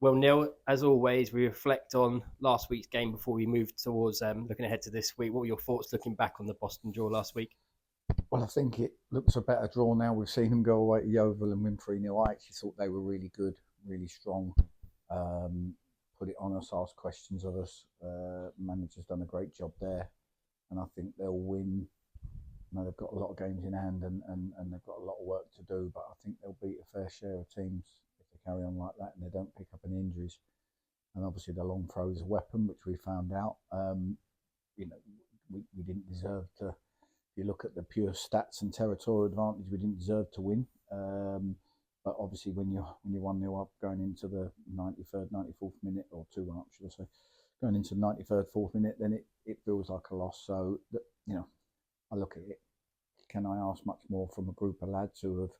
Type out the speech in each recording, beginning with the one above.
Well, Neil, as always, we reflect on last week's game before we move towards looking ahead to this week. What were your thoughts looking back on the Boston draw last week? Well, I think it looks a better draw now. We've seen them go away to Yeovil and win 3-0. I actually thought they were really good, really strong. Um, Put it on us, asked questions of us. Manager's done a great job there, and I think they'll win. They've got a lot of games in hand and they've got a lot of work to do, but I think they'll beat a fair share of teams if they carry on like that and they don't pick up any injuries. And obviously, the long throw is a weapon, which we found out. You know, we didn't deserve to. If you look at the pure stats and territorial advantage, we didn't deserve to win. But obviously, when you're 1-0 up going into the 93rd, 94th minute, or 2-1 up, should I say, going into the 93rd, 4th minute, then it feels like a loss. So, I look at it. Can I ask much more from a group of lads who have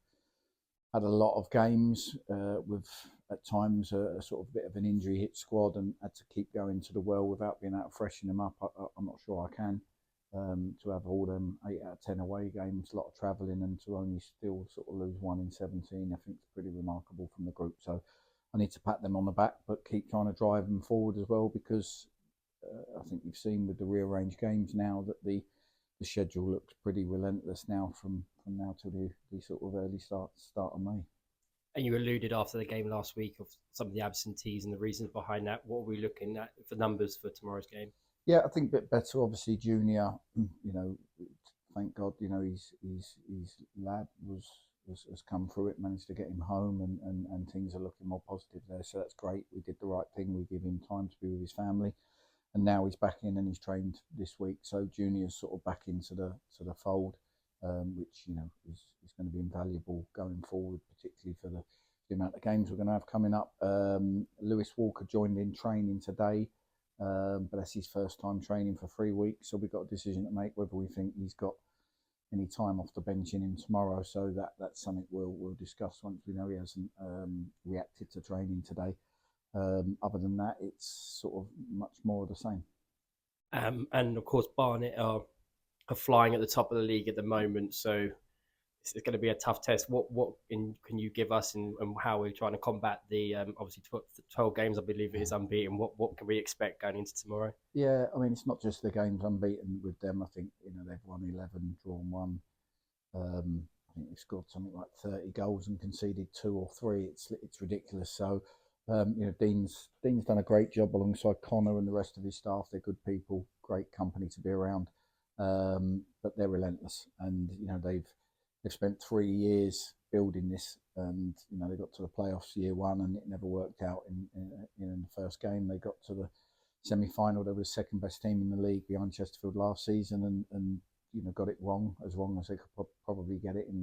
had a lot of games with at times a sort of bit of an injury hit squad and had to keep going to the well without being able to freshen them up? I'm not sure I can. To have all them 8 out of 10 away games, a lot of travelling, and to only still sort of lose 1 in 17, I think it's pretty remarkable from the group. So I need to pat them on the back, but keep trying to drive them forward as well, because I think you've seen with the rearranged games now that the schedule looks pretty relentless now from now to the sort of early start of May. And you alluded after the game last week of some of the absentees and the reasons behind that. What are we looking at for numbers for tomorrow's game? Yeah, I think a bit better. Obviously, Junior, thank God, his lad has come through it, managed to get him home, and things are looking more positive there. So that's great. We did the right thing. We give him time to be with his family, and now he's back in and he's trained this week. So Junior's sort of back into the fold, which is going to be invaluable going forward, particularly for the amount of games we're going to have coming up. Lewis Walker joined in training today. But that's his first time training for 3 weeks, so we've got a decision to make whether we think he's got any time off the bench in him tomorrow. So that's something we'll discuss once we know he hasn't reacted to training today. Other than that, it's sort of much more of the same. And of course, Barnet are flying at the top of the league at the moment, so it's going to be a tough test. Can you give us and how we're trying to combat the obviously 12 games, I believe it is unbeaten. What can we expect going into tomorrow? Yeah, I mean, it's not just the games unbeaten with them. I think they've won 11, drawn 1. I think they've scored something like 30 goals and conceded 2 or 3. It's ridiculous. So Dean's done a great job alongside Connor and the rest of his staff. They're good people, great company to be around, but they're relentless, and they've spent 3 years building this, and they got to the playoffs year 1 and it never worked out in the first game. They got to the semi-final. They were the second best team in the league behind Chesterfield last season, and got it wrong as they could probably get it in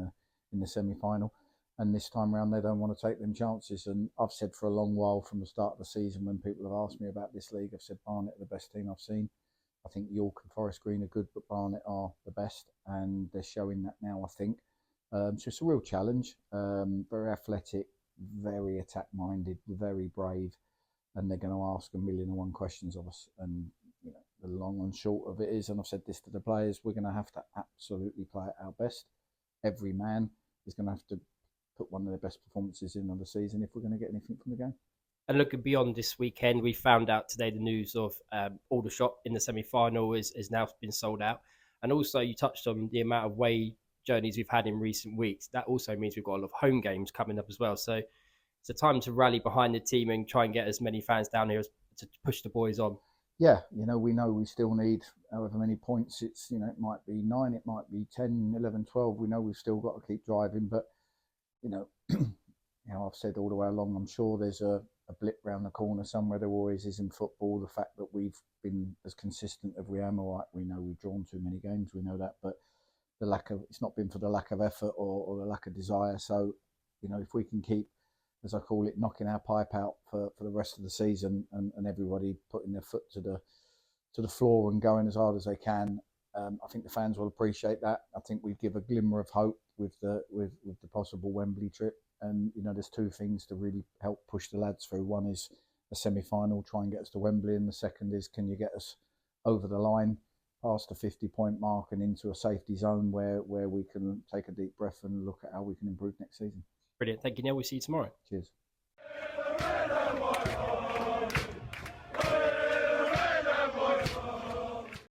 the semi-final. And this time around, they don't want to take them chances. And I've said for a long while from the start of the season, when people have asked me about this league, I've said Barnet are the best team I've seen. I think York and Forest Green are good, but Barnet are the best, and they're showing that now, I think. So it's a real challenge. Very athletic, very attack-minded, very brave, and they're going to ask 1,000,001 questions of us. And the long and short of it is, and I've said this to the players, we're going to have to absolutely play at our best. Every man is going to have to put one of their best performances in on the season if we're going to get anything from the game. And looking beyond this weekend, we found out today the news of Aldershot in the semi-final is now been sold out. And also, you touched on the amount of away journeys we've had in recent weeks. That also means we've got a lot of home games coming up as well. So it's a time to rally behind the team and try and get as many fans down here to push the boys on. Yeah, we know we still need however many points. It's, it might be 9, it might be 10, 11, 12. We know we've still got to keep driving, but I've said all the way along, I'm sure there's a blip round the corner somewhere. There always is in football. The fact that we've been as consistent as we am, all right, we know we've drawn too many games, we know that, but it's not been for the lack of effort or the lack of desire. So, if we can keep, as I call it, knocking our pipe out for the rest of the season, and everybody putting their foot to the floor and going as hard as they can, I think the fans will appreciate that. I think we give a glimmer of hope with the possible Wembley trip. And there's 2 things to really help push the lads through. One is a semi-final, try and get us to Wembley, and the second is, can you get us over the line, past the 50-point mark, and into a safety zone where we can take a deep breath and look at how we can improve next season. Brilliant. Thank you, Neil. We'll see you tomorrow. Cheers.